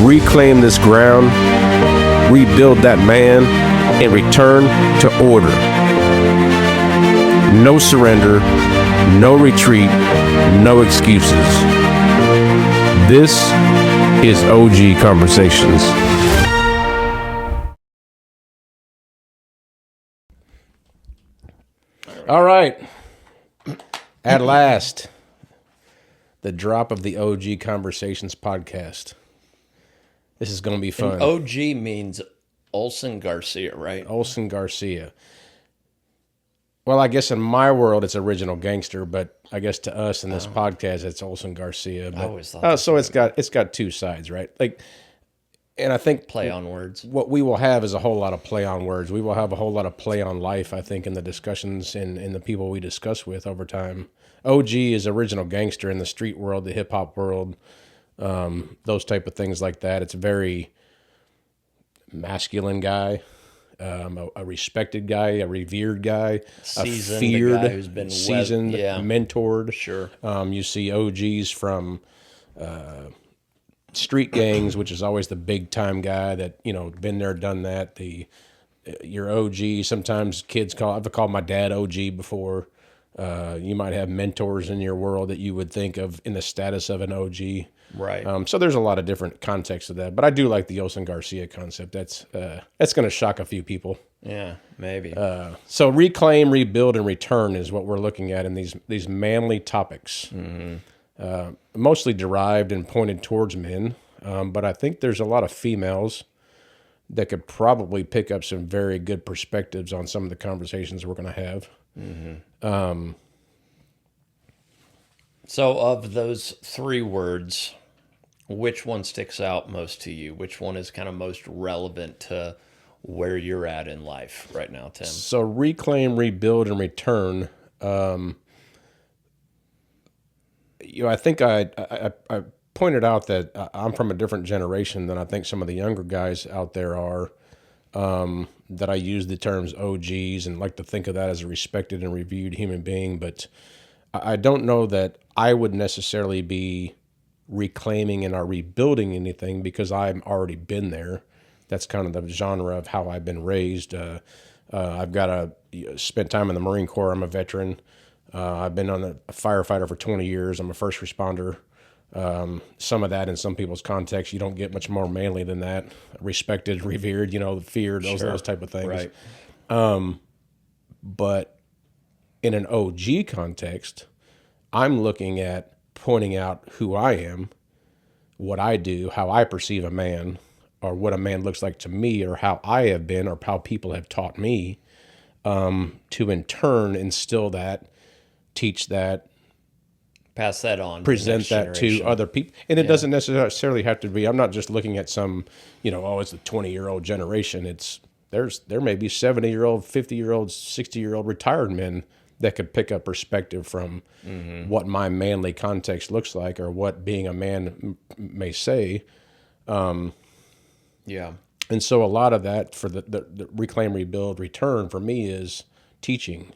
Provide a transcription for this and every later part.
reclaim this ground, rebuild that man, and return to order. No surrender, no retreat, no excuses. This is OG Conversations. All right. At last, the drop of the OG Conversations podcast. This is going to be fun. And OG means Olson Garcia, right? Olson Garcia. Well, I guess in my world it's original gangster, but I guess to us in this podcast it's Olson Garcia. But, I always thought so it's got two sides, right? Like, and I think play on words. What we will have is a whole lot of play on words. We will have a whole lot of play on life, I think, in the discussions and in the people we discuss with over time. OG is original gangster in the street world, the hip hop world, those type of things like that. It's a very masculine guy. A respected guy, a revered guy, Seasoned, a feared, guy who's been seasoned, mentored. Sure. You see OGs from street gangs, which is always the big time guy that, been there, done that. Your OG, sometimes kids I've called my dad OG before. You might have mentors in your world that you would think of in the status of an OG. Right. So there's a lot of different contexts of that, but I do like the Olson Garcia concept. That's going to shock a few people. Yeah, maybe. So reclaim, rebuild, and return is what we're looking at in these manly topics. Mm-hmm. Mostly derived and pointed towards men, but I think there's a lot of females that could probably pick up some very good perspectives on some of the conversations we're going to have. Mm-hmm. So of those three words, which one sticks out most to you? Which one is kind of most relevant to where you're at in life right now, Tim? So reclaim, rebuild, and return. I think I pointed out that I'm from a different generation than I think some of the younger guys out there are, that I use the terms OGs and like to think of that as a respected and reviewed human being, but I don't know that I would necessarily be reclaiming and or rebuilding anything because I've already been there. That's kind of the genre of how I've been raised. I've spent time in the Marine Corps. I'm a veteran. I've been a firefighter for 20 years. I'm a first responder. Some of that in some people's context, you don't get much more manly than that. Respected, revered, feared, those type of things. Right. But in an OG context, I'm looking at pointing out who I am, what I do, how I perceive a man, or what a man looks like to me, or how I have been, or how people have taught me, to in turn instill that, teach that, pass that on, present that to other people. And it doesn't necessarily have to be, I'm not just looking at some, it's a 20-year-old generation. There may be 70-year-old, 50-year-old, 60-year-old retired men that could pick up perspective from what my manly context looks like or what being a man may say. Yeah. And so a lot of that for the reclaim, rebuild, return for me is teaching,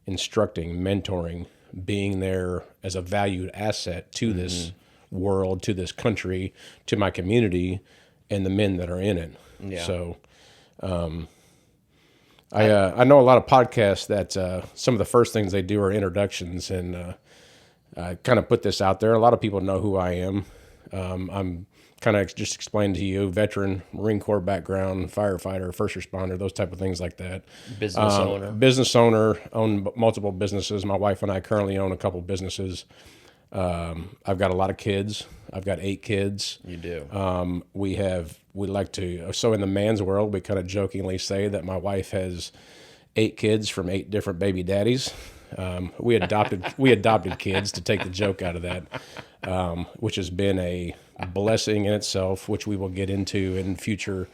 instructing, mentoring, being there as a valued asset to this world, to this country, to my community, and the men that are in it. Yeah. So I know a lot of podcasts that some of the first things they do are introductions, and I kind of put this out there. A lot of people know who I am. I'm kind of just explained to you, veteran, Marine Corps background, firefighter, first responder, those type of things like that. Business owner, own multiple businesses. My wife and I currently own a couple businesses. I've got a lot of kids. I've got 8 kids. You do. We like to, so in the man's world, we kind of jokingly say that my wife has 8 kids from 8 different baby daddies. We adopted kids to take the joke out of that, which has been a blessing in itself, which we will get into in future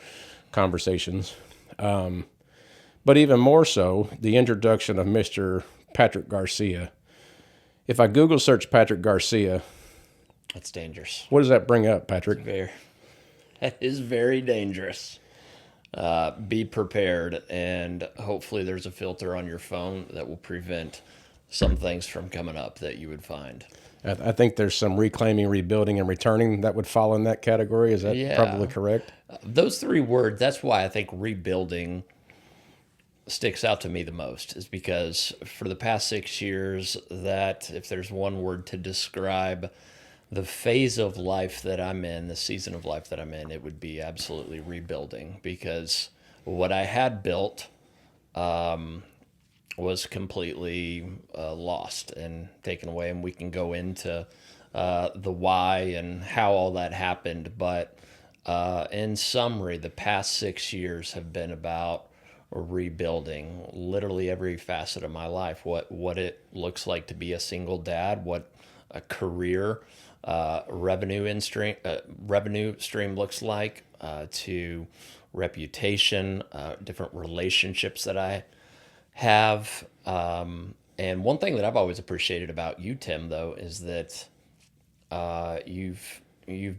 conversations. But even more so, the introduction of Mr. Patrick Garcia. If I Google search Patrick Garcia, that's dangerous. What does that bring up, Patrick? That is very dangerous. Be prepared, and hopefully there's a filter on your phone that will prevent some things from coming up that you would find. I think there's some reclaiming, rebuilding, and returning that would fall in that category. Is that probably Yeah. correct? Those three words, that's why I think rebuilding sticks out to me the most, is because for the past 6 years, that if there's one word to describe the phase of life that I'm in, the season of life that I'm in, it would be absolutely rebuilding, because what I had built was completely lost and taken away. And we can go into the why and how all that happened. But in summary, the past 6 years have been about rebuilding literally every facet of my life. What it looks like to be a single dad, what a career revenue stream looks like, to reputation, different relationships that I have. And one thing that I've always appreciated about you, Tim, though, is that you've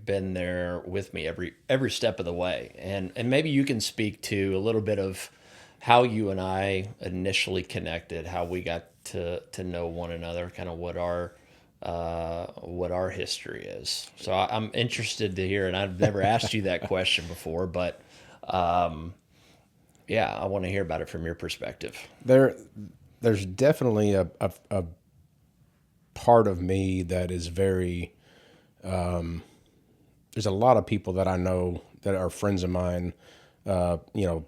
been there with me every step of the way, and maybe you can speak to a little bit of how you and I initially connected, how we got to know one another, kind of what our history is. So I'm interested to hear, and I've never asked you that question before, but yeah, I want to hear about it from your perspective. There, there's definitely a part of me that is very. There's a lot of people that I know that are friends of mine. You know,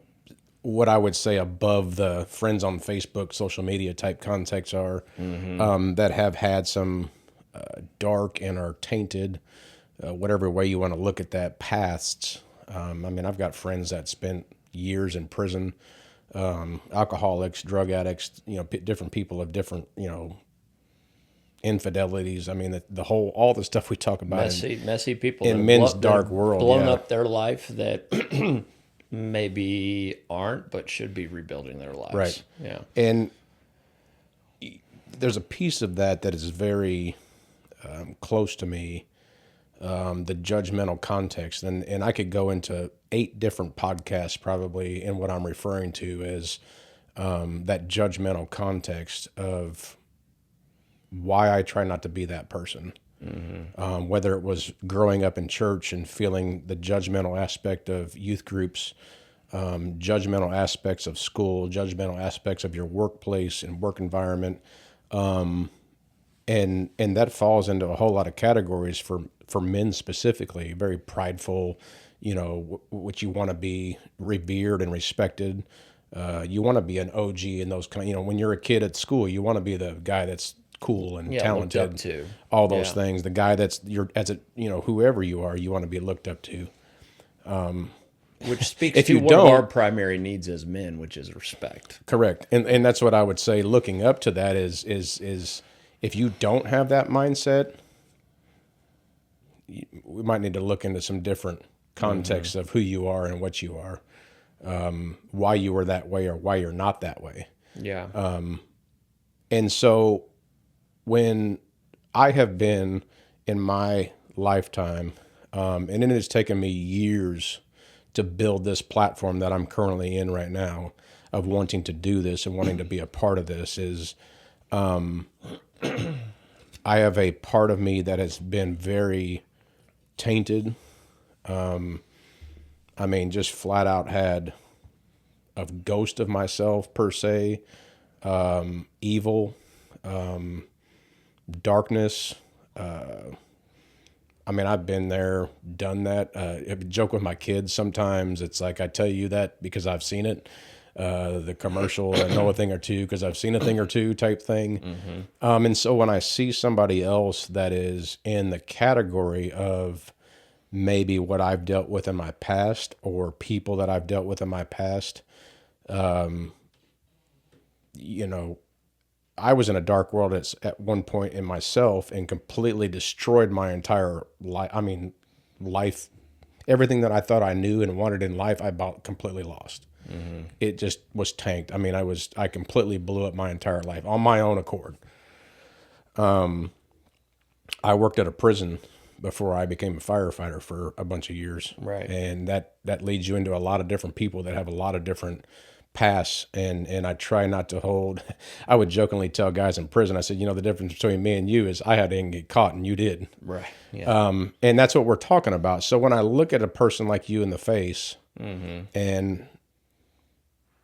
what I would say above the friends on Facebook, social media type contexts are, that have had some dark and are tainted, whatever way you want to look at that, pasts. I mean, I've got friends that spent years in prison, alcoholics, drug addicts, you know, different people of different, you know, infidelities. I mean, the whole, all the stuff we talk about Messy people in that have men's that dark have world. blown Yeah, up their life, that maybe aren't but should be rebuilding their lives. right. Yeah. And there's a piece of that that is very close to me, the judgmental context. And I could go into 8 different podcasts probably in what I'm referring to as that judgmental context of why I try not to be that person. Whether it was growing up in church and feeling the judgmental aspect of youth groups, judgmental aspects of school, judgmental aspects of your workplace and work environment, and that falls into a whole lot of categories for men specifically. Very prideful, you know, what you want to be revered and respected. You want to be an OG in those kind. You know, when you're a kid at school, you want to be the guy that's cool and Yeah, looked up talented, to. all those Yeah. things. The guy that's your as a, you know, whoever you are, you want to be looked up to. Which speaks If to you one of our don't, primary needs as men, which is respect. correct, and that's what I would say. Looking up to that is if you don't have that mindset, we might need to look into some different contexts of who you are and what you are, why you were that way or why you're not that way. Yeah. And so when I have been in my lifetime, and it has taken me years to build this platform that I'm currently in right now, of wanting to do this and wanting to be a part of this, is I have a part of me that has been very tainted. I mean, just flat out had a ghost of myself per se, evil, darkness. I mean, I've been there, done that. I joke with my kids sometimes. It's like, I tell you that because I've seen it. The commercial, I know a thing or two because I've seen a thing or two type thing. And so when I see somebody else that is in the category of maybe what I've dealt with in my past or people that I've dealt with in my past, you know, I was in a dark world at one point in myself and completely destroyed my entire life. I mean, life, everything that I thought I knew and wanted in life, I about completely lost. It just was tanked. I mean, I completely blew up my entire life on my own accord. I worked at a prison before I became a firefighter for a bunch of years. Right. And that leads you into a lot of different people that have a lot of different pass, and I try not to hold. I would jokingly tell guys in prison, I said, the difference between me and you is I didn't get caught and you did. Right. Yeah. And that's what we're talking about. So when I look at a person like you in the face, and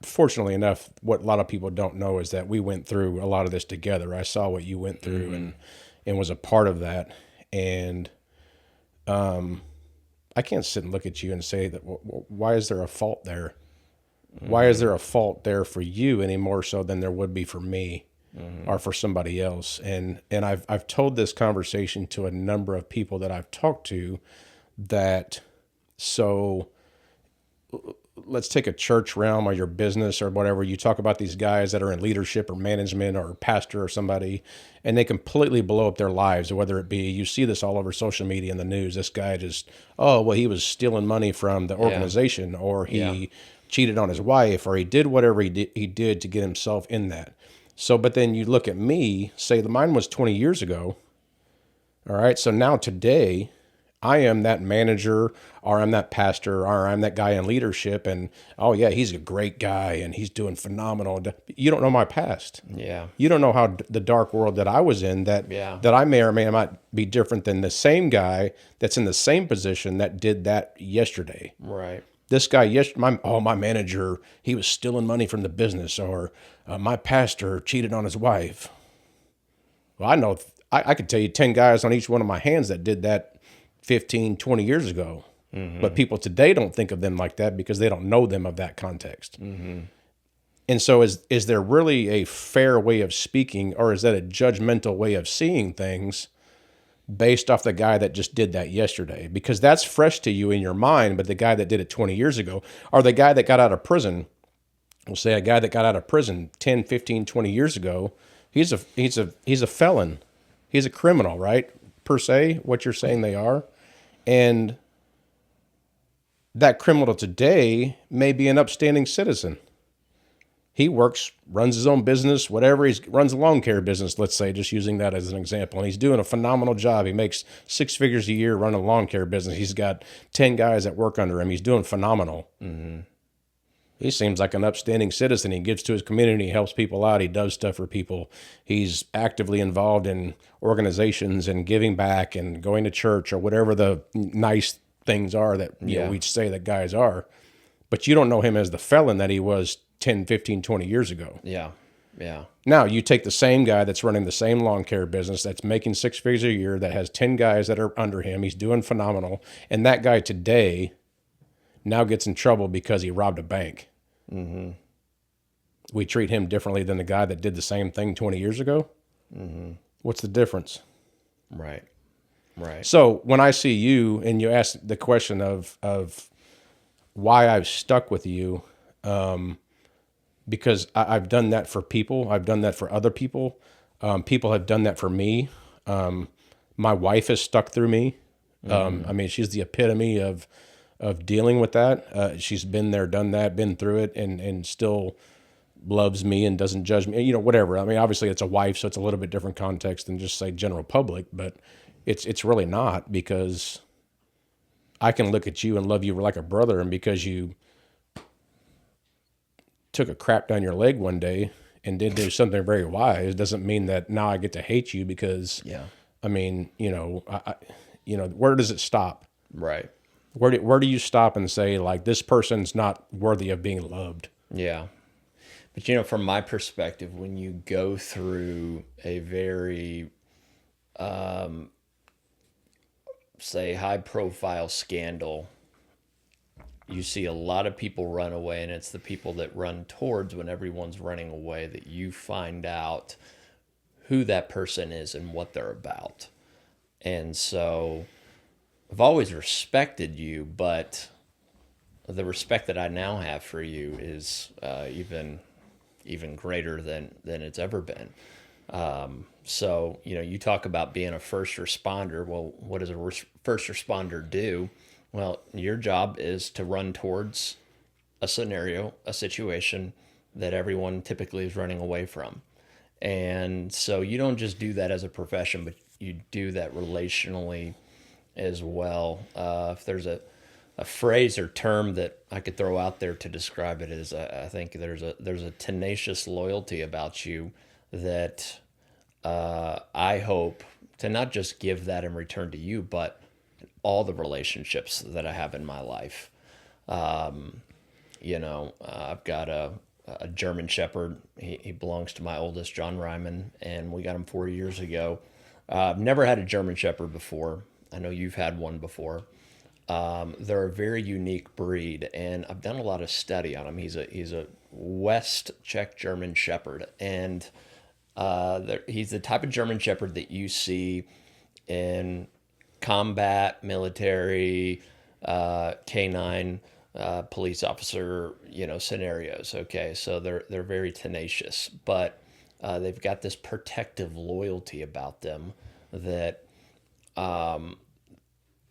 fortunately enough, what a lot of people don't know is that we went through a lot of this together. I saw what you went through and was a part of that. And I can't sit and look at you and say that, why is there a fault there? Why is there a fault there for you any more so than there would be for me or for somebody else? And I've told this conversation to a number of people that I've talked to that, so let's take a church realm or your business or whatever. You talk about these guys that are in leadership or management or pastor or somebody, and they completely blow up their lives. Whether it be, you see this all over social media and the news, this guy just, oh, well, he was stealing money from the organization, or he cheated on his wife, or he did whatever he did to get himself in that. So, but then you look at me, say mine was 20 years ago. All right. So now today, I am that manager, or I'm that pastor, or I'm that guy in leadership. And, oh, yeah, he's a great guy and he's doing phenomenal. You don't know my past. Yeah. You don't know how the dark world that I was in, that I may or may not be different than the same guy that's in the same position that did that yesterday. Right. This guy, my manager, he was stealing money from the business, or my pastor cheated on his wife. Well, I know, I could tell you 10 guys on each one of my hands that did that 15, 20 years ago. But people today don't think of them like that because they don't know them of that context. And so is there really a fair way of speaking, or is that a judgmental way of seeing things based off the guy that just did that yesterday? Because that's fresh to you in your mind, but the guy that did it 20 years ago, or the guy that got out of prison, we'll say a guy that got out of prison 10, 15, 20 years ago, he's a felon. He's a criminal, right? Per se, what you're saying they are. And that criminal today may be an upstanding citizen. He works, runs his own business, whatever. He runs a lawn care business, let's say, just using that as an example. And he's doing a phenomenal job. He makes 6 figures a year running a lawn care business. He's got 10 guys that work under him. He's doing phenomenal. He seems like an upstanding citizen. He gives to his community, he helps people out, he does stuff for people. He's actively involved in organizations and giving back and going to church or whatever the nice things are that we say that guys are. But you don't know him as the felon that he was 10, 15, 20 years ago. Yeah. Yeah. Now, you take the same guy that's running the same lawn care business, that's making 6 figures a year, that has 10 guys that are under him, he's doing phenomenal, and that guy today now gets in trouble because he robbed a bank. We treat him differently than the guy that did the same thing 20 years ago. What's the difference? Right. Right. So when I see you and you ask the question of why I've stuck with you, because I've done that for people. I've done that for other people. People have done that for me. My wife has stuck through me. I mean, she's the epitome of dealing with that. She's been there, done that, been through it, and still loves me and doesn't judge me, whatever. I mean, obviously it's a wife, so it's a little bit different context than just say general public, but it's really not, because I can look at you and love you like a brother, and because you took a crap down your leg one day and did do something very wise doesn't mean that now I get to hate you, because I mean, where does it stop? Right. Where do you stop and say, like, this person's not worthy of being loved? Yeah. But, from my perspective, when you go through a very, say, high-profile scandal, you see a lot of people run away, and it's the people that run towards when everyone's running away that you find out who that person is and what they're about. And so I've always respected you, but the respect that I now have for you is even greater than it's ever been. So, you talk about being a first responder. Well, what does a first responder do? Well, your job is to run towards a scenario, a situation that everyone typically is running away from. And so you don't just do that as a profession, but you do that relationally as well. If there's a a phrase or term that I could throw out there to describe it is I think there's a tenacious loyalty about you that I hope to not just give that in return to you, but all the relationships that I have in my life. I've got a German Shepherd. He belongs to my oldest, John Ryman, and we got him 4 years ago. I've never had a German Shepherd before. I know you've had one before. They're a very unique breed, and I've done a lot of study on him. He's a West Czech German Shepherd, and he's the type of German Shepherd that you see in combat, military, canine, police officer, scenarios. Okay, so they're very tenacious, but they've got this protective loyalty about them that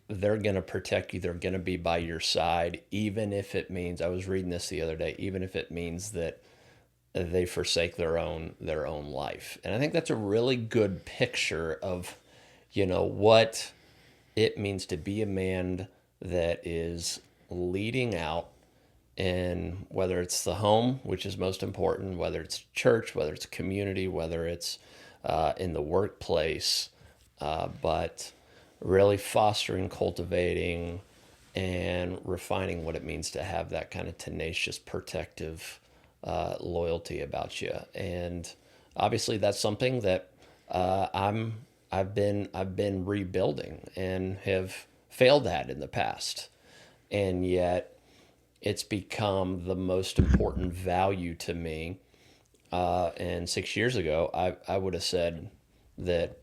they're going to protect you. They're going to be by your side, even if it means. I was reading this the other day. Even if it means that they forsake their own life, and I think that's a really good picture of, what it means to be a man that is leading out in whether it's the home, which is most important, whether it's church, whether it's community, whether it's in the workplace, but really fostering, cultivating, and refining what it means to have that kind of tenacious, protective loyalty about you. And obviously, that's something that I've been rebuilding and have failed at in the past, and yet it's become the most important value to me. And 6 years ago, I would have said that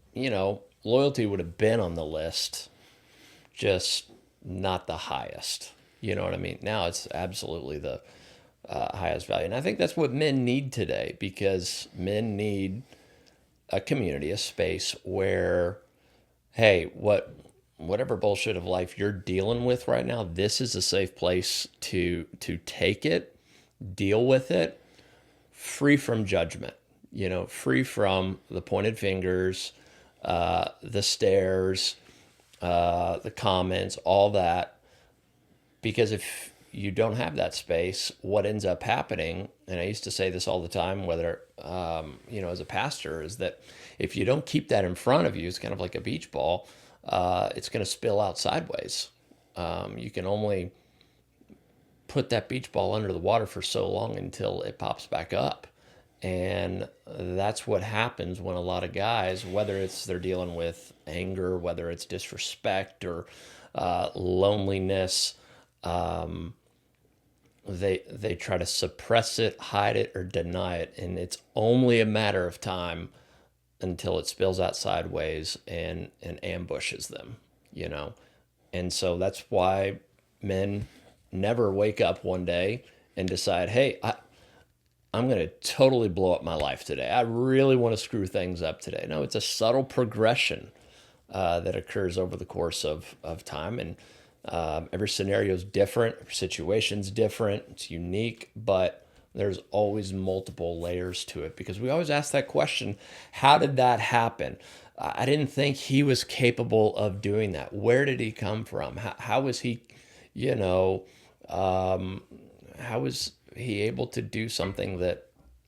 loyalty would have been on the list, just not the highest. You know what I mean? Now it's absolutely the highest value. And I think that's what men need today, because men need a community, a space where, hey, whatever bullshit of life you're dealing with right now, this is a safe place to take it, deal with it, free from judgment, free from the pointed fingers, the stares, the comments, all that. Because if you don't have that space, what ends up happening, and I used to say this all the time, whether, as a pastor, is that if you don't keep that in front of you, it's kind of like a beach ball, it's going to spill out sideways. You can only put that beach ball under the water for so long until it pops back up. And that's what happens when a lot of guys, whether it's they're dealing with anger, whether it's disrespect or loneliness, they try to suppress it, hide it, or deny it, and it's only a matter of time until it spills out sideways and ambushes them, you know. And so that's why men never wake up one day and decide, hey, I'm going to totally blow up my life today. I really want to screw things up today. No, it's a subtle progression that occurs over the course of time. And every scenario is different, every situation's different, it's unique, but there's always multiple layers to it, because we always ask that question, how did that happen? I didn't think he was capable of doing that. Where did he come from? How was he, you know, how was he able to do something that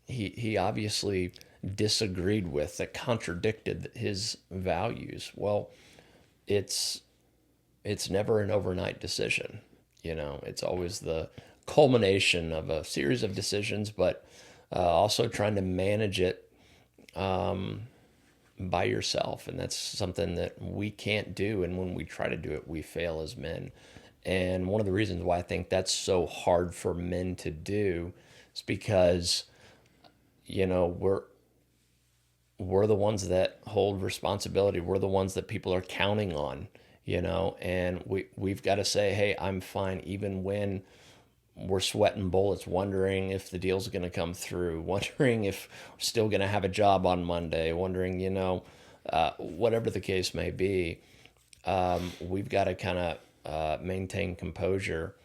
he obviously disagreed with, that contradicted his values? Well, it's never an overnight decision. You know, it's always the culmination of a series of decisions, but also trying to manage it by yourself. And that's something that we can't do. And when we try to do it, we fail as men. And one of the reasons why I think that's so hard for men to do is because, you know, we're the ones that hold responsibility. We're the ones that people are counting on, you know, and we've got to say, hey, I'm fine, even when we're sweating bullets, wondering if the deal's going to come through, wondering if we're still going to have a job on Monday, wondering, you know, whatever the case may be. We've got to kind of maintain composure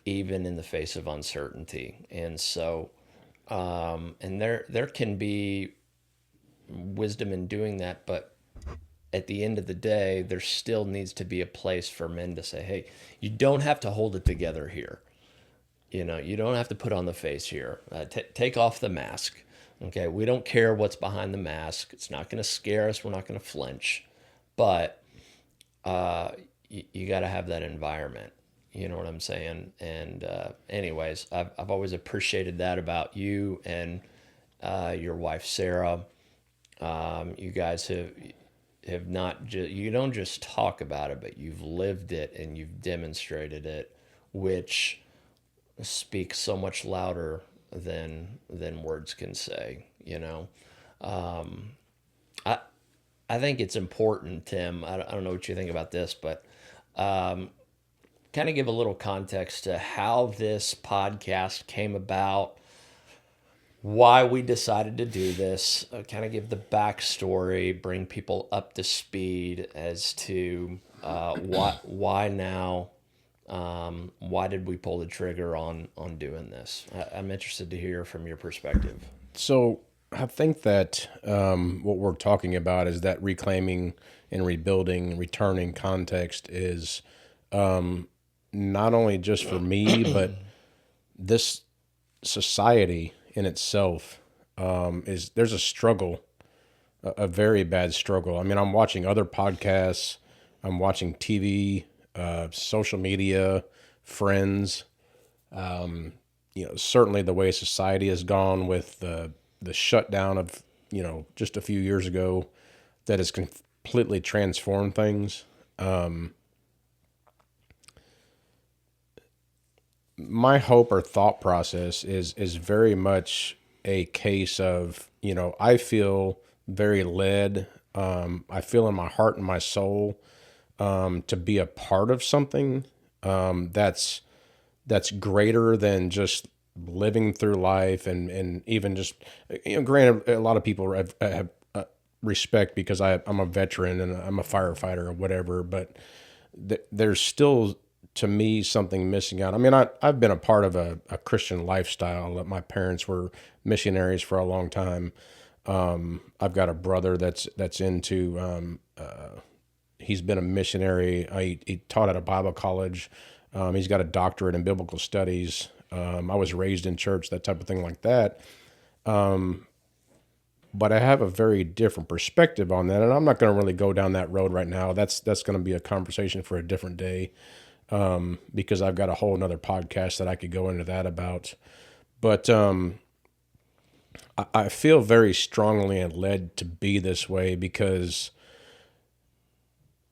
even in the face of uncertainty. And so, and there can be wisdom in doing that, but at the end of the day, there still needs to be a place for men to say, hey, you don't have to hold it together here. You know, you don't have to put on the face here. Take off the mask. Okay, we don't care what's behind the mask. It's not going to scare us. We're not going to flinch. But you got to have that environment. You know what I'm saying? And anyways, I've always appreciated that about you and your wife Sarah. You guys have not just, you don't just talk about it, but you've lived it and you've demonstrated it, which speaks so much louder than words can say. You know, I I think it's important, Tim. I don't know what you think about this, but kind of give a little context to how this podcast came about, why we decided to do this, kind of give the backstory, bring people up to speed as to why now, why did we pull the trigger on doing this. I'm interested to hear from your perspective. So I think that what we're talking about is that reclaiming and rebuilding, returning context is not only just for me, but this society in itself is there's a struggle, a very bad struggle. I mean, I'm watching other podcasts, I'm watching TV, social media, friends. Certainly the way society has gone with the shutdown of just a few years ago, that has completely transformed things. My hope or thought process is very much a case of, I feel very led. I feel in my heart and my soul to be a part of something that's greater than just living through life and even just, granted, a lot of people have respect because I'm a veteran and I'm a firefighter or whatever, but there's still, to me, something missing out. I mean, I've been a part of a Christian lifestyle. My parents were missionaries for a long time. I've got a brother that's into, he's been a missionary. He taught at a Bible college. He's got a doctorate in biblical studies. I was raised in church, that type of thing like that. But I have a very different perspective on that, and I'm not going to really go down that road right now. That's going to be a conversation for a different day, because I've got a whole another podcast that I could go into that about. But I feel very strongly and led to be this way because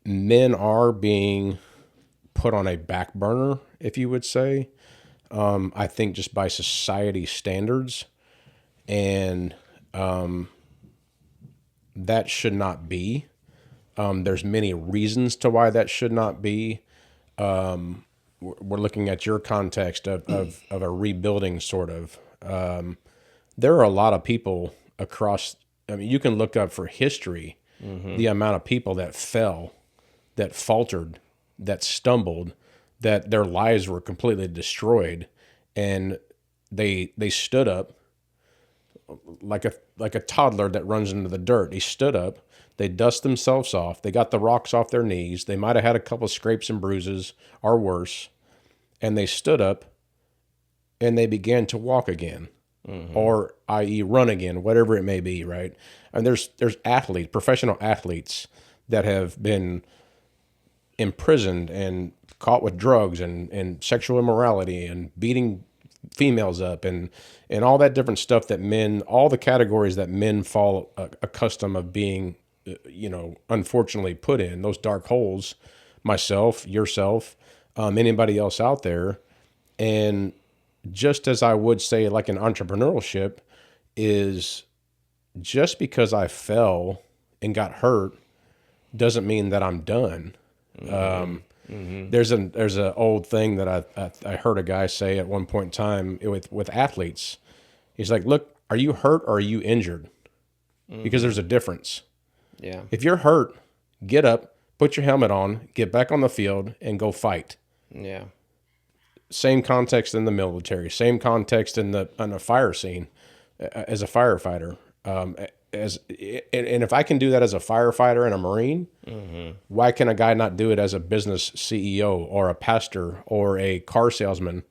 men are being put on a back burner, if you would say. I think just by society standards, and that should not be. There's many reasons to why that should not be. We're looking at your context of a rebuilding sort of. There are a lot of people across, I mean, you can look up for history, the amount of people that fell, that faltered, that stumbled, that their lives were completely destroyed, and they stood up like a toddler that runs into the dirt. He stood up, they dust themselves off, they got the rocks off their knees, they might have had a couple of scrapes and bruises or worse, and they stood up and they began to walk again. Or i.e. run again, whatever it may be, right? And there's athletes, professional athletes that have been imprisoned and caught with drugs and sexual immorality and beating females up and all that different stuff that men, all the categories that men fall accustomed of being, unfortunately put in, those dark holes, myself, yourself, anybody else out there. And just as I would say, like in entrepreneurship, is just because I fell and got hurt doesn't mean that I'm done. There's a old thing that I heard a guy say at one point in time with athletes. He's like, "Look, are you hurt or are you injured? Because there's a difference. Yeah. If you're hurt, get up, put your helmet on, get back on the field, and go fight." Yeah. Same context in the military, same context in the fire scene as a firefighter. and if I can do that as a firefighter and a Marine, why can a guy not do it as a business CEO or a pastor or a car salesman?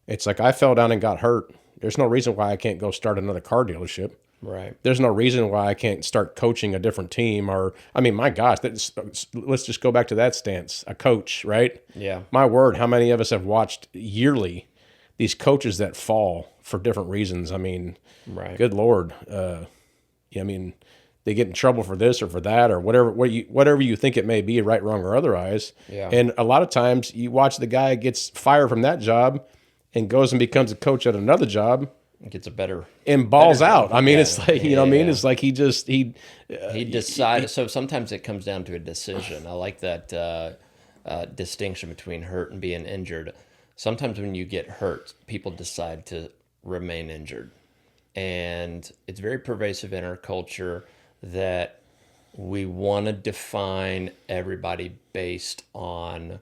It's like I fell down and got hurt. There's no reason why I can't go start another car dealership. Right. There's no reason why I can't start coaching a different team. Or, I mean, my gosh, let's just go back to that stance. A coach, right? Yeah. My word, how many of us have watched yearly these coaches that fall for different reasons? I mean, Right. good Lord. I mean, they get in trouble for this or for that or whatever you think it may be, right, wrong, or otherwise. Yeah. And a lot of times you watch the guy gets fired from that job and goes and becomes a coach at another job It gets a better. and balls Better out. job. I mean, Yeah. it's like, you know what I mean? Yeah. It's like he Decided. So sometimes it comes down to a decision. I like that distinction between hurt and being injured. Sometimes when you get hurt, people decide to remain injured. And it's very pervasive in our culture that we want to define everybody based on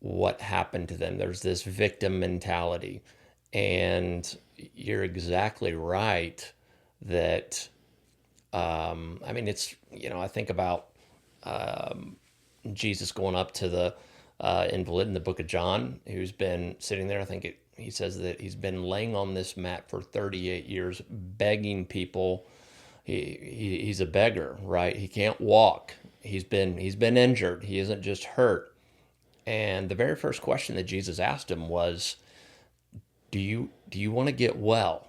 what happened to them. There's this victim mentality. And you're exactly right that, I mean, it's, I think about Jesus going up to the invalid in the book of John, who's been sitting there. He says that he's been laying on this mat for 38 years, begging people. He's a beggar, right? He can't walk. He's been injured. He isn't just hurt. And the very first question that Jesus asked him was, do you want to get well?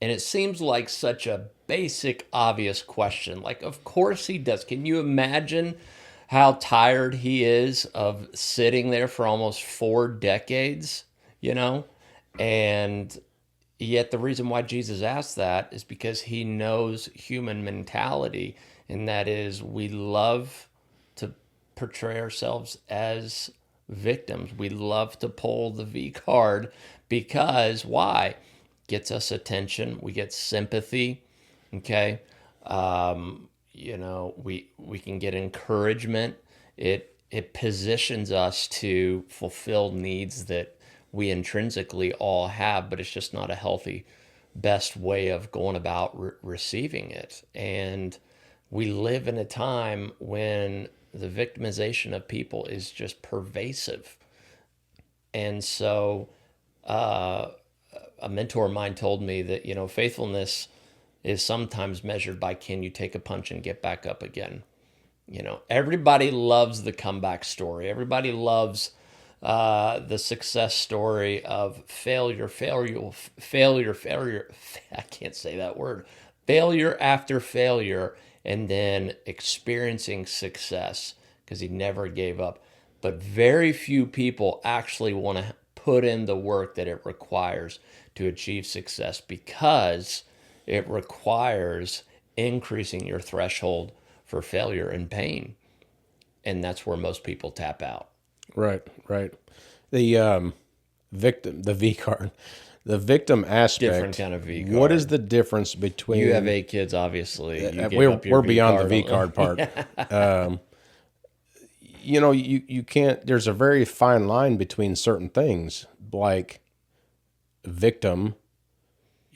And it seems like such a basic, obvious question. Like, of course he does. Can you imagine how tired he is of sitting there for almost 4 decades, And yet the reason why Jesus asked that is because he knows human mentality, and that is we love to portray ourselves as victims. We love to pull the V card because why? Gets us attention. We get sympathy. Okay. We can get encouragement. It positions us to fulfill needs that we intrinsically all have, but it's just not a healthy, best way of going about receiving it. And we live in a time when the victimization of people is just pervasive. And so a mentor of mine told me that, faithfulness is sometimes measured by can you take a punch and get back up again? Everybody loves the comeback story. Everybody loves the success story of failure. I can't say that word. Failure after failure, and then experiencing success because he never gave up. But very few people actually want to put in the work that it requires to achieve success because it requires increasing your threshold for failure and pain. And that's where most people tap out. Right. The the V card, the victim aspect. Different kind of V card. What is the difference between? You have 8 kids, obviously. You gave we're up your we're beyond the V V card part. You can't. There's a very fine line between certain things, like victim.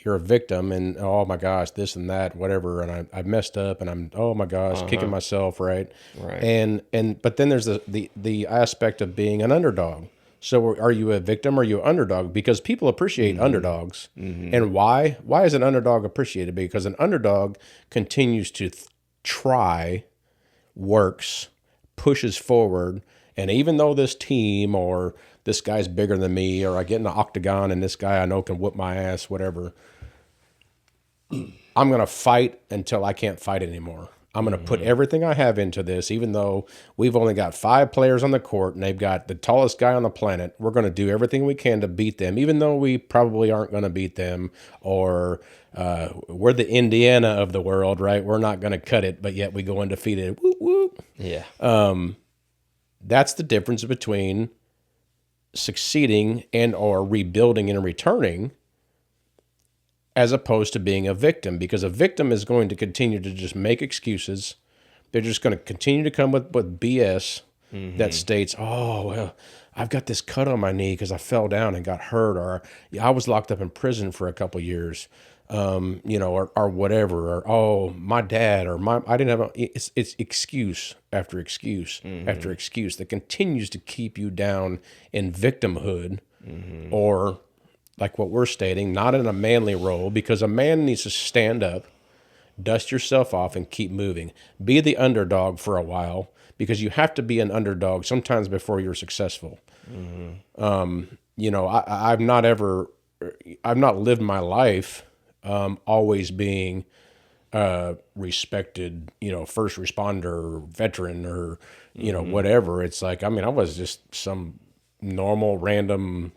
You're a victim, and oh my gosh, this and that, whatever, and I messed up, and I'm oh my gosh, kicking myself, right? Right. But then there's the aspect of being an underdog. So are you a victim or are you an underdog? Because people appreciate underdogs, and why? Why is an underdog appreciated? Because an underdog continues to try, works, pushes forward, and even though this team or this guy's bigger than me, or I get in the octagon and this guy I know can whoop my ass, whatever, I'm going to fight until I can't fight anymore. I'm going to put everything I have into this, even though we've only got 5 players on the court and they've got the tallest guy on the planet. We're going to do everything we can to beat them, even though we probably aren't going to beat them, or we're the Indiana of the world, right? We're not going to cut it, but yet we go undefeated. Whoop, whoop. Yeah. That's the difference between succeeding and or rebuilding and returning, as opposed to being a victim, because a victim is going to continue to just make excuses. They're just going to continue to come with BS that states, oh, well, I've got this cut on my knee because I fell down and got hurt, or I was locked up in prison for a couple years, or whatever, or oh, my dad, or I didn't have it's excuse after excuse after excuse that continues to keep you down in victimhood, or like what we're stating, not in a manly role, because a man needs to stand up, dust yourself off, and keep moving. Be the underdog for a while, because you have to be an underdog sometimes before you're successful. I've not lived my life always being respected, first responder, veteran, or whatever. It's like, I mean, I was just some normal, random,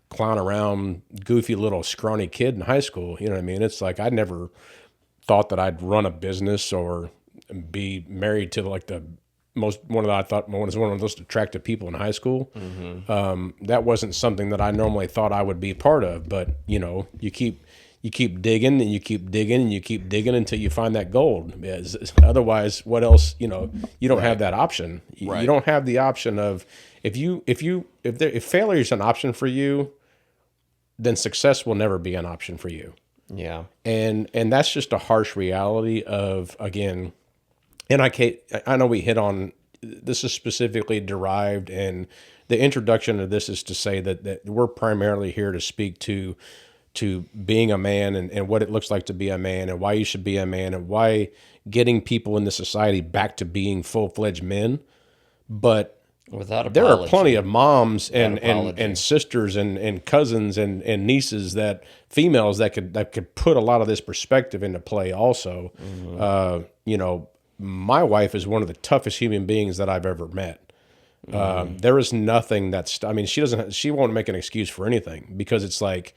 clown around, goofy little scrawny kid in high school. You know what I mean? It's like I never thought that I'd run a business or be married to like the one of the, I thought was one of the most attractive people in high school. That wasn't something that I normally thought I would be part of. But you keep digging and you keep digging and you keep digging until you find that gold. Otherwise, what else? You don't have that option. You don't have the option of if failure is an option for you, then success will never be an option for you. Yeah. And that's just a harsh reality of, again, and I know we hit on, this is specifically derived, and the introduction of this is to say that we're primarily here to speak to being a man and what it looks like to be a man and why you should be a man and why getting people in the society back to being full-fledged men. But without apology, there are plenty of moms and apology. sisters and cousins and nieces, that females that could put a lot of this perspective into play also. My wife is one of the toughest human beings that I've ever met. There is nothing she won't make an excuse for anything, because it's like,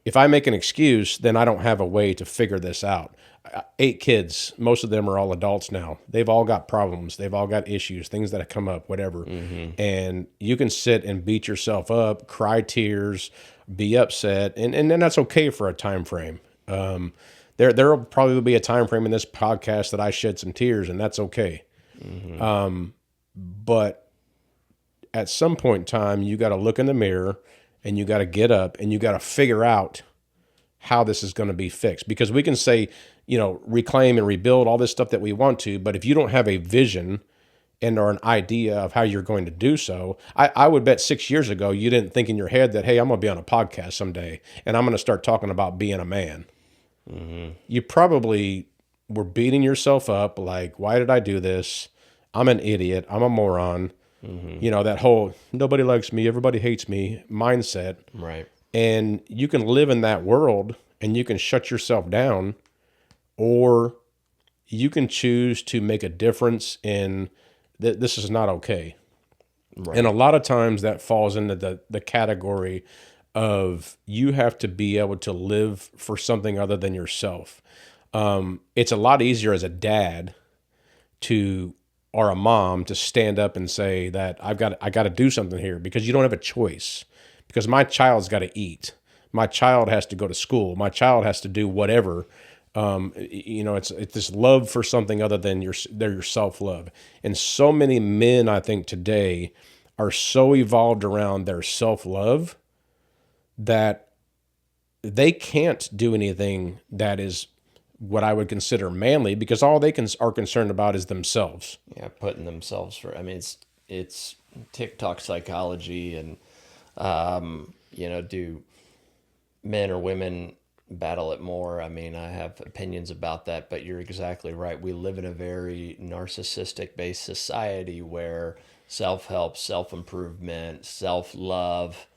if I make an excuse, then I don't have a way to figure this out. 8 kids, most of them are all adults now. They've all got problems. They've all got issues, things that have come up, whatever. And you can sit and beat yourself up, cry tears, be upset, and then that's okay for a time frame. There'll probably be a time frame in this podcast that I shed some tears, and that's okay. But at some point in time, you got to look in the mirror and you got to get up and you got to figure out how this is going to be fixed. Because we can say, reclaim and rebuild all this stuff that we want to, but if you don't have a vision and or an idea of how you're going to do so, I would bet 6 years ago you didn't think in your head that, hey, I'm going to be on a podcast someday and I'm going to start talking about being a man. You probably were beating yourself up like, why did I do this? I'm an idiot. I'm a moron. That whole nobody likes me, everybody hates me mindset. Right. And you can live in that world and you can shut yourself down, or you can choose to make a difference in that this is not okay. Right. And a lot of times that falls into the category of you have to be able to live for something other than yourself. It's a lot easier as a dad or a mom to stand up and say that I got to do something here, because you don't have a choice. Because my child's got to eat. My child has to go to school. My child has to do whatever. It's this love for something other than your self-love. And so many men, I think, today are so evolved around their self-love that they can't do anything that is what I would consider manly, because all they are concerned about is themselves. Yeah, putting themselves for. I mean, it's TikTok psychology, and do men or women battle it more? I mean, I have opinions about that, but you're exactly right. We live in a very narcissistic-based society where self-help, self-improvement, self-love,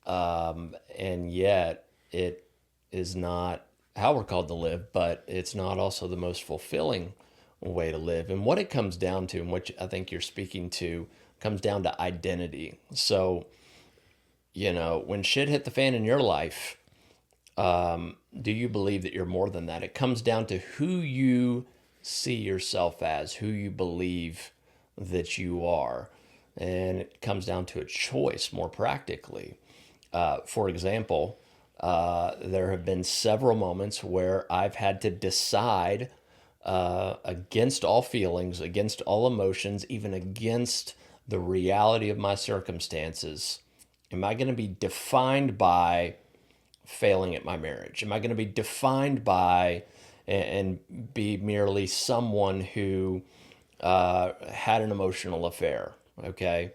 and yet it is not how we're called to live, but it's not also the most fulfilling way to live. And what it comes down to, and what I think you're speaking to, comes down to identity. So, when shit hit the fan in your life, do you believe that you're more than that? It comes down to who you see yourself as, who you believe that you are. And it comes down to a choice more practically. For example, there have been several moments where I've had to decide against all feelings, against all emotions, even against the reality of my circumstances, am I going to be defined by failing at my marriage? Am I going to be defined by and be merely someone who had an emotional affair? Okay.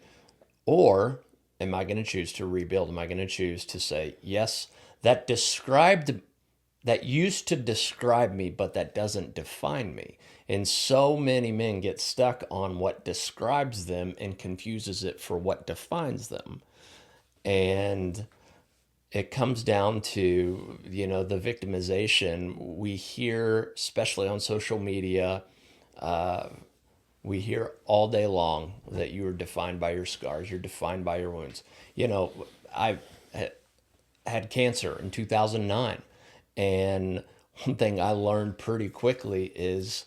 Or am I going to choose to rebuild? Am I going to choose to say, yes, that described, that used to describe me, but that doesn't define me? And so many men get stuck on what describes them and confuses it for what defines them. And it comes down to, the victimization we hear, especially on social media. We hear all day long that you are defined by your scars, you're defined by your wounds. I had cancer in 2009. And one thing I learned pretty quickly is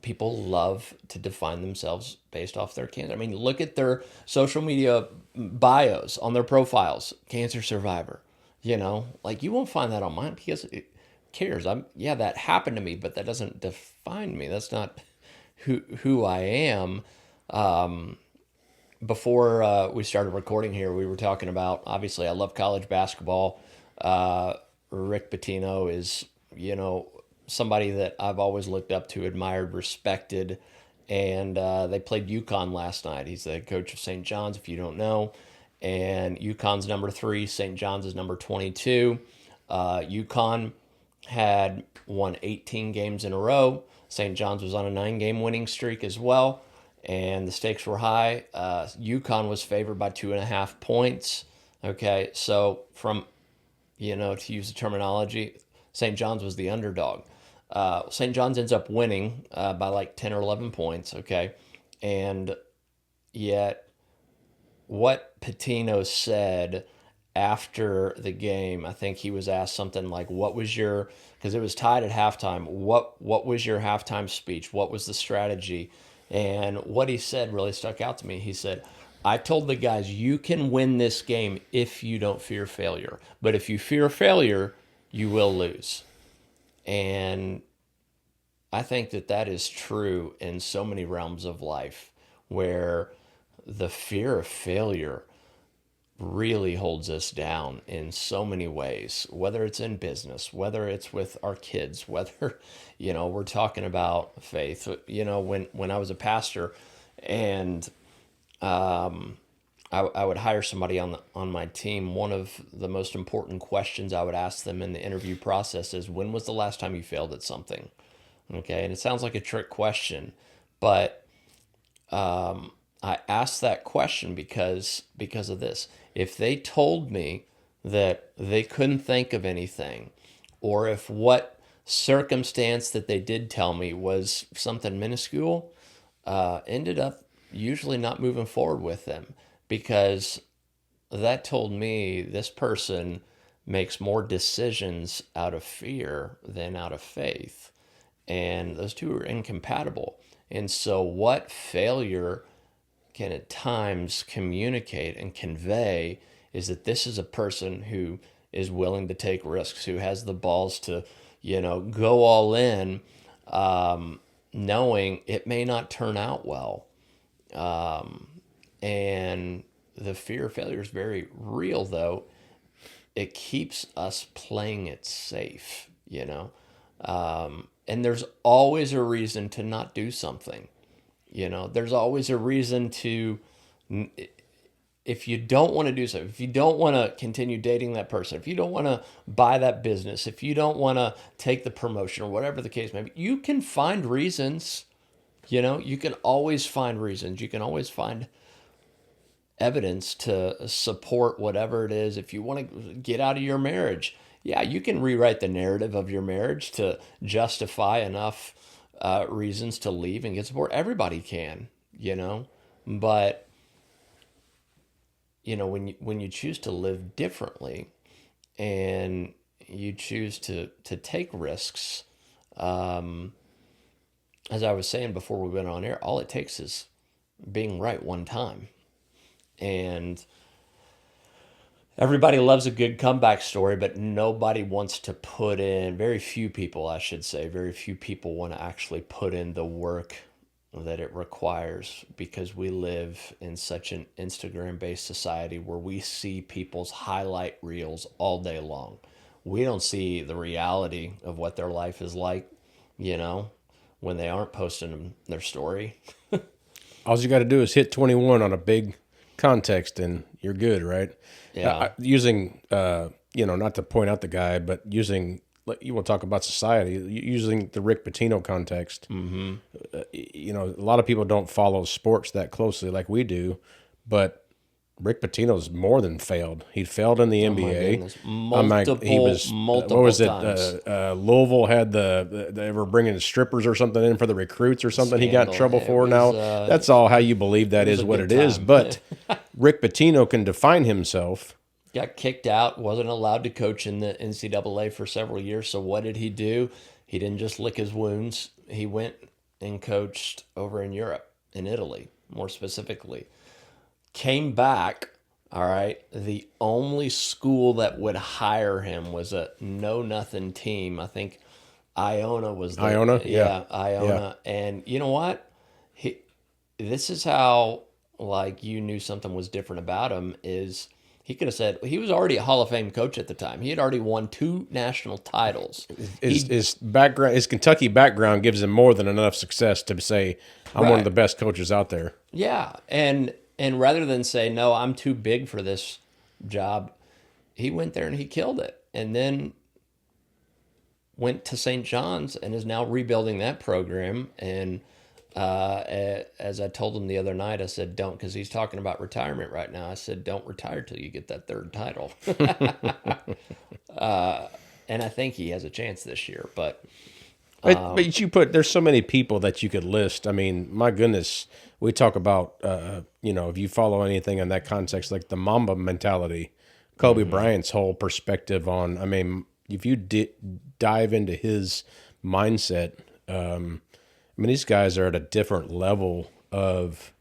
people love to define themselves based off their cancer. I mean, look at their social media bios on their profiles, cancer survivor. Like, you won't find that on mine because it cares. Yeah, that happened to me, but that doesn't define me. That's not who I am. Before we started recording here, we were talking about, obviously, I love college basketball. Rick Pitino is, somebody that I've always looked up to, admired, respected. And they played UConn last night. He's the coach of St. John's, if you don't know. And UConn's number 3, St. John's is number 22. UConn had won 18 games in a row. St. John's was on a 9-game winning streak as well, and the stakes were high. UConn was favored by 2.5 points. Okay, so to use the terminology, St. John's was the underdog. St. John's ends up winning by like 10 or 11 points. Okay, and yet what Pitino said after the game, I think he was asked something like, "What was your?" Because it was tied at halftime. What was your halftime speech? What was the strategy? And what he said really stuck out to me. He said, "I told the guys, you can win this game if you don't fear failure, but if you fear failure, you will lose." And I think that is true in so many realms of life, where the fear of failure really holds us down in so many ways, whether it's in business, whether it's with our kids, whether, we're talking about faith. When I was a pastor, and I would hire somebody on my team, one of the most important questions I would ask them in the interview process is, when was the last time you failed at something? Okay. And it sounds like a trick question, but I asked that question because of this. If they told me that they couldn't think of anything, or if what circumstance that they did tell me was something minuscule, ended up usually not moving forward with them, because that told me this person makes more decisions out of fear than out of faith. And those two are incompatible. And so, what failure can at times communicate and convey is that this is a person who is willing to take risks, who has the balls to, go all in, knowing it may not turn out well. And the fear of failure is very real, though. It keeps us playing it safe, and there's always a reason to not do something. There's always a reason to, if you don't want to do something, if you don't want to continue dating that person, if you don't want to buy that business, if you don't want to take the promotion, or whatever the case may be, you can find reasons. You can always find reasons. You can always find evidence to support whatever it is. If you want to get out of your marriage, yeah, you can rewrite the narrative of your marriage to justify enough reasons to leave and get support. Everybody can, but when you choose to live differently, and you choose to take risks, as I was saying before we went on air, all it takes is being right one time. And everybody loves a good comeback story, but nobody wants to very few people, I should say, very few people want to actually put in the work that it requires, because we live in such an Instagram based society where we see people's highlight reels all day long. We don't see the reality of what their life is like, you know, when they aren't posting their story. All you got to do is hit 21 on a big context and you're good, right? Yeah. Using, not to point out the guy, but using, like, you want to talk about society, using the Rick Pitino context. Mm-hmm. A lot of people don't follow sports that closely like we do, but Rick Pitino's more than failed. He failed in the Oh my NBA. goodness. Multiple What was it? times. Louisville had they were bringing strippers or something in for the recruits or something. He got in Scandal. trouble It for. was, Now that's all how you believe that was is a what good it is. time. But Rick Pitino can define himself. Got kicked out, wasn't allowed to coach in the NCAA for several years. So what did he do? He didn't just lick his wounds. He went and coached over in Europe, in Italy, more specifically. Came back, all right. The only school that would hire him was a know-nothing team. I think Iona was the Iona? yeah, Yeah. Iona. And you know what? This is how, like, you knew something was different about him is he could have said he was already a Hall of Fame coach at the time. He had already won 2 national titles. His background, his Kentucky background, gives him more than enough success to say, "I'm one of Right. the best coaches out there." Yeah, and rather than say no, I'm too big for this job, he went there and he killed it, and then went to St. John's and is now rebuilding that program. And as I told him the other night, I said, don't, because he's talking about retirement right now. I said, don't retire till you get that 3rd title. And I think he has a chance this year. But But there's so many people that you could list. I mean, my goodness, we talk about, if you follow anything in that context, like the Mamba mentality, Kobe Bryant's whole perspective on, I mean, if you dive into his mindset, these guys are at a different level of,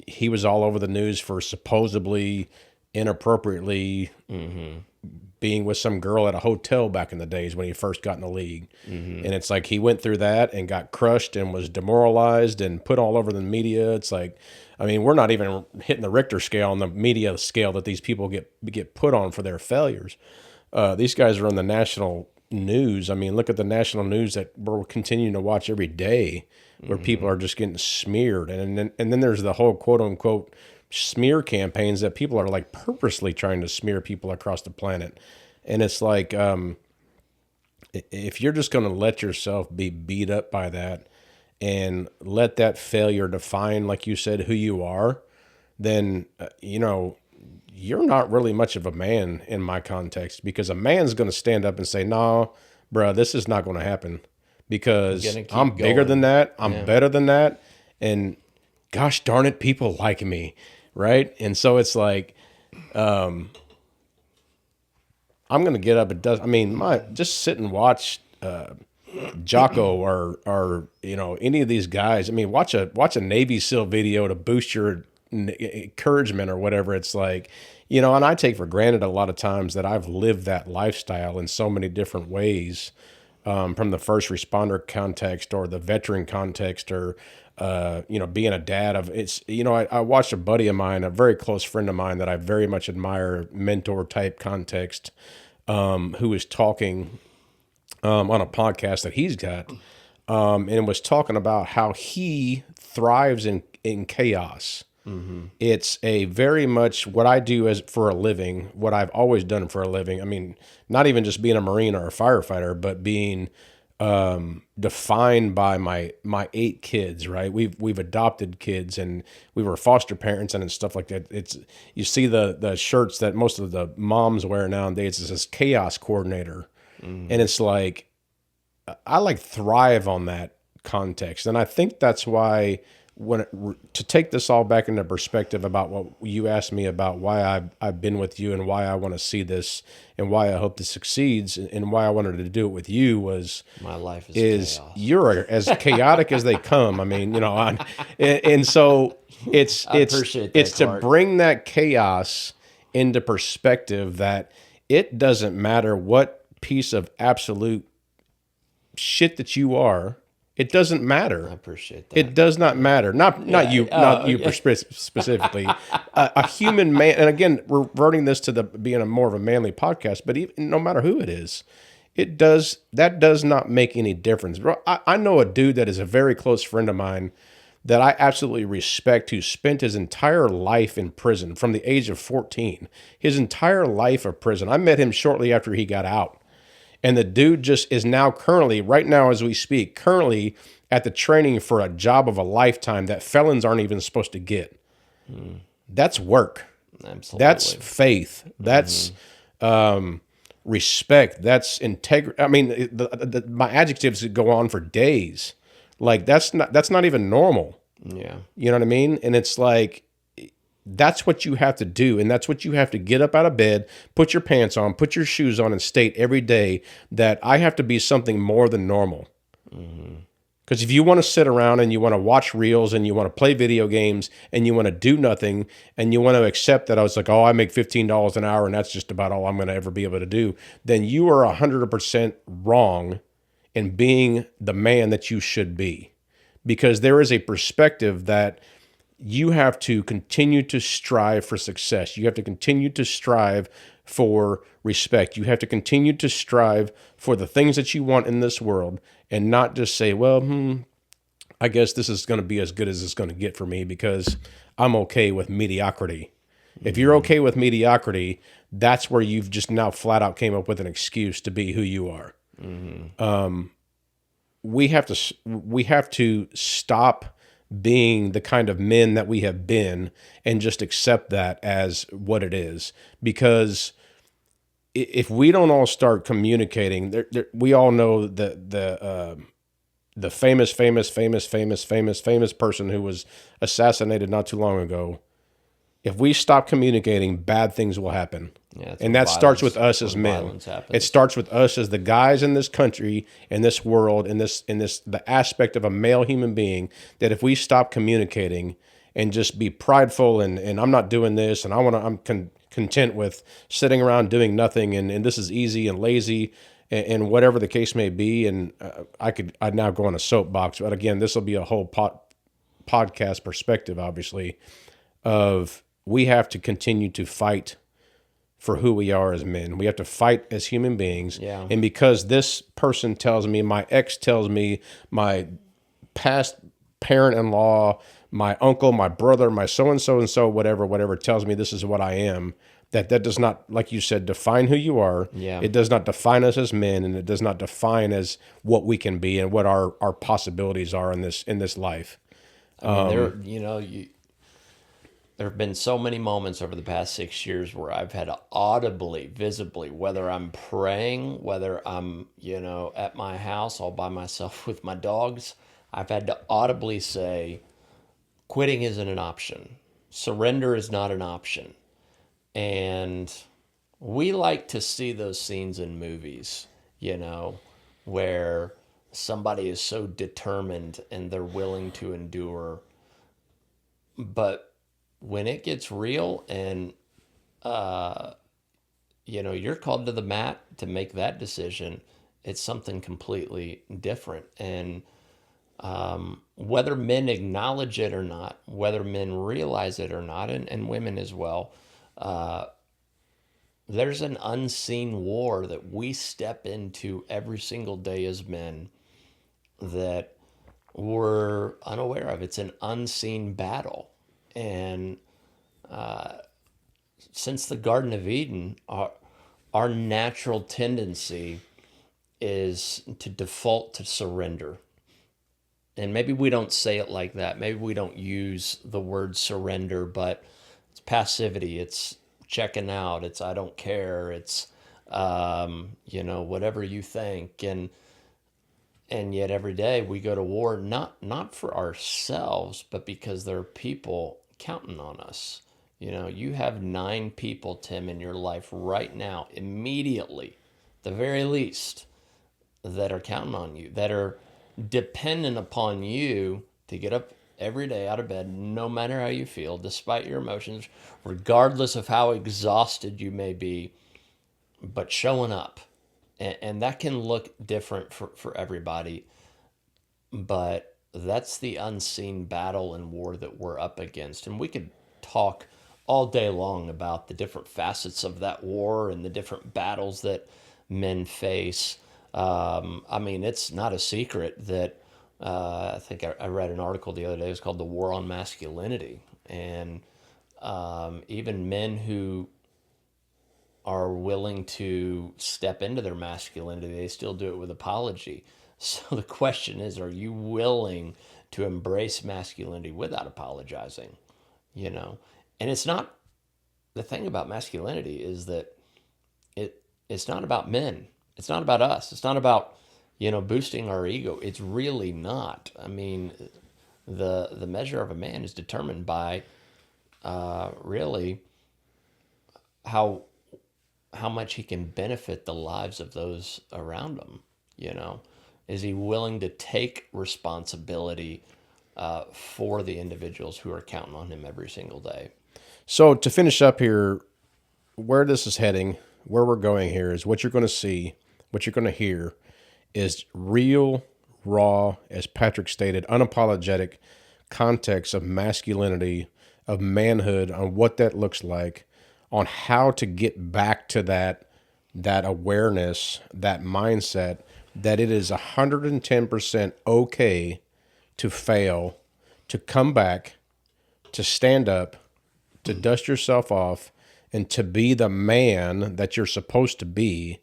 he was all over the news for supposedly inappropriately being with some girl at a hotel back in the days when he first got in the league. And it's like he went through that and got crushed and was demoralized and put all over the media. It's like, I mean, we're not even hitting the Richter scale on the media scale that these people get put on for their failures. These guys are on the national news. I mean, look at the national news that we're continuing to watch every day, where people are just getting smeared. And then there's the whole quote unquote smear campaigns that people are like purposely trying to smear people across the planet. And it's like, if you're just going to let yourself be beat up by that and let that failure define, like you said, who you are, then, you're not really much of a man in my context, because a man's going to stand up and say, "No, bro, this is not going to happen because Gonna keep I'm bigger going." than that. I'm better than that. And gosh darn it, people like me." Right. And so it's like, I'm going to get up. Just sit and watch, Jocko or any of these guys. I mean, watch a Navy SEAL video to boost your encouragement or whatever. It's like, and I take for granted a lot of times that I've lived that lifestyle in so many different ways, from the first responder context or the veteran context, or being a dad of I watched a buddy of mine, a very close friend of mine that I very much admire, mentor type context, who was talking on a podcast that he's got, and was talking about how he thrives in chaos. It's a very much what I do as for a living, what I've always done for a living. I mean, not even just being a Marine or a firefighter, but being defined by my 8 kids, right? We've adopted kids and we were foster parents and stuff like that. It's, you see the shirts that most of the moms wear nowadays, it says chaos coordinator. And it's like, I like thrive on that context. And I think that's why to take this all back into perspective about what you asked me about, why I've been with you and why I want to see this and why I hope this succeeds and why I wanted to do it with you was my life is chaos. you're as chaotic as they come. I mean, and so it's appreciate that, it's to Clark. bring that chaos into perspective, that it doesn't matter what piece of absolute shit that you are, It doesn't I matter. appreciate that. It does not matter. Not you Okay. specifically. A human man, and again, reverting this to the being a more of a manly podcast, but even, no matter who it is, that does not make any difference. Bro, I know a dude that is a very close friend of mine that I absolutely respect who spent his entire life in prison from the age of 14. His entire life of prison. I met him shortly after he got out. And the dude just is now currently, right now as we speak, currently at the training for a job of a lifetime that felons aren't even supposed to get. That's work. That's Absolutely. faith. That's respect. That's integrity. I mean, my adjectives could go on for days. Like that's not even normal. Yeah. You know what I mean? And it's like that's what you have to do, and that's what you have to get up out of bed, put your pants on, put your shoes on, and state every day that I have to be something more than normal. Because if you want to sit around and you want to watch reels and you want to play video games and you want to do nothing and you want to accept that I was like, oh, I make $15 an hour and that's just about all I'm going to ever be able to do, then you are 100% wrong in being the man that you should be. Because there is a perspective that you have to continue to strive for success. You have to continue to strive for respect. You have to continue to strive for the things that you want in this world and not just say, well, I guess this is going to be as good as it's going to get for me because I'm okay with mediocrity. If you're okay with mediocrity, that's where you've just now flat out came up with an excuse to be who you are. We have to stop being the kind of men that we have been and just accept that as what it is. Because if we don't all start communicating, we all know the famous person who was assassinated not too long ago. If we stop communicating, bad things will happen. Yeah. That's And when that starts with violence us as when men. violence happens. It starts with us as the guys in this country, in this world, the aspect of a male human being, that if we stop communicating and just be prideful and I'm not doing this and I'm content with sitting around doing nothing and this is easy and lazy and whatever the case may be. And I'd now go on a soapbox, but again, this will be a whole podcast perspective, obviously, of we have to continue to fight for who we are as men. We have to fight as human beings. Yeah. And because this person tells me, my ex tells me, my past parent-in-law, my uncle, my brother, my so-and-so and so, whatever tells me this is what I am, that does not, like you said, define who you are. Yeah. It does not define us as men, and it does not define as what we can be and what our possibilities are in this life. I mean, there have been so many moments over the past 6 years where I've had to audibly, visibly, whether I'm praying, whether I'm, at my house all by myself with my dogs, I've had to audibly say, quitting isn't an option. Surrender is not an option. And we like to see those scenes in movies, where somebody is so determined and they're willing to endure. But when it gets real and you're called to the mat to make that decision, it's something completely different. And whether men acknowledge it or not, whether men realize it or not, and women as well, there's an unseen war that we step into every single day as men that we're unaware of. It's an unseen battle. And since the Garden of Eden, our natural tendency is to default to surrender. And maybe we don't say it like that. Maybe we don't use the word surrender, but it's passivity. It's checking out. It's I don't care. It's whatever you think. And yet every day we go to war, not for ourselves, but because there are people counting on us. You have 9 people, Tim, in your life right now, immediately, the very least, that are counting on you, that are dependent upon you to get up every day out of bed, no matter how you feel, despite your emotions, regardless of how exhausted you may be, but showing up. And that can look different for everybody. but that's the unseen battle and war that we're up against. And we could talk all day long about the different facets of that war and the different battles that men face. I mean, it's not a secret that I think I read an article the other day. It was called "The War on Masculinity," and even men who are willing to step into their masculinity, they still do it with apology. So the question is, are you willing to embrace masculinity without apologizing? You know, and it's not, the thing about masculinity is that it's not about men. It's not about us. It's not about, boosting our ego. It's really not. I mean, the measure of a man is determined by really how how much he can benefit the lives of those around him. You know, is he willing to take responsibility for the individuals who are counting on him every single day? So to finish up here, where this is heading, where we're going here is what you're going to see, what you're going to hear is real, raw, as Patrick stated, unapologetic context of masculinity, of manhood, on what that looks like, on how to get back to that awareness, that mindset that it is 110% okay to fail, to come back, to stand up, to dust yourself off, and to be the man that you're supposed to be,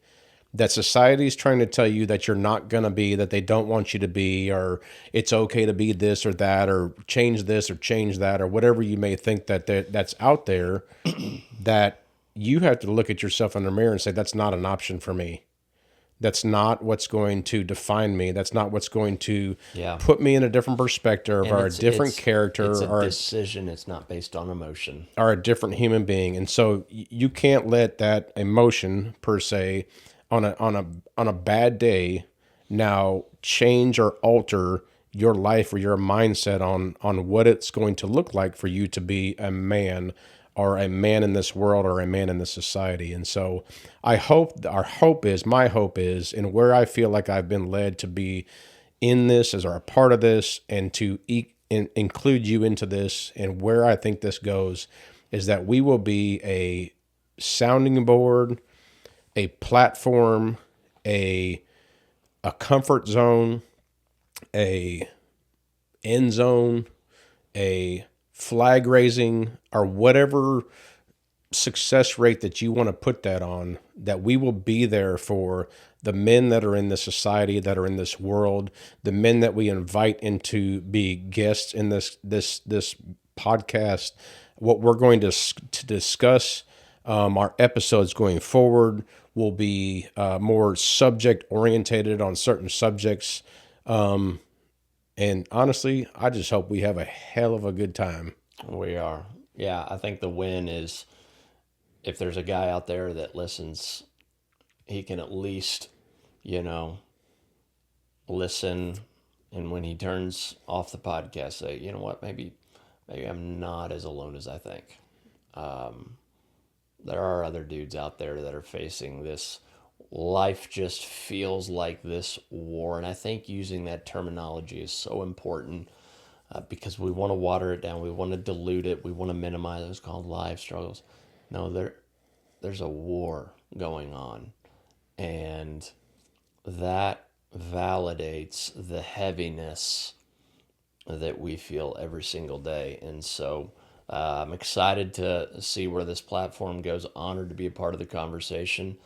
that society is trying to tell you that you're not going to be, that they don't want you to be, or it's okay to be this or that, or change this or change that, or whatever you may think that's out there, that you have to look at yourself in the mirror and say, that's not an option for me. That's not what's going to define me. That's not what's going to Yeah. put me in a different perspective And or a different character it's a or decision. It's not based on emotion. are a different human being. And so you can't let that emotion per se on a bad day now change or alter your life or your mindset on what it's going to look like for you to be a man or a man in this world or a man in this society. And so I hope my hope is, and where I feel like I've been led to be in this as a part of this and to include you into this, and where I think this goes is that we will be a sounding board, a platform, a comfort zone, a end zone, a flag raising, or whatever success rate that you want to put that on, that we will be there for the men that are in this society, that are in this world, the men that we invite into be guests in this podcast. What we're going to discuss, our episodes going forward will be more subject orientated on certain subjects. And honestly, I just hope we have a hell of a good time. We are. Yeah, I think the win is, if there's a guy out there that listens, he can at least, you know, listen, and when he turns off the podcast, say, you know what, maybe I'm not as alone as I think. There are other dudes out there that are facing this. Life just feels like this war, and I think using that terminology is so important, because we want to water it down, we want to dilute it, we want to minimize it. It's called life struggles. No, there's a war going on, and that validates the heaviness that we feel every single day. And so I'm excited to see where this platform goes. Honored to be a part of the conversation.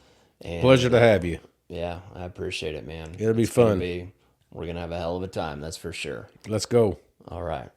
Pleasure And to have you. yeah, I appreciate it, man. It'll be It's gonna fun. be, we're gonna have a hell of a time, that's for sure. Let's go. All right.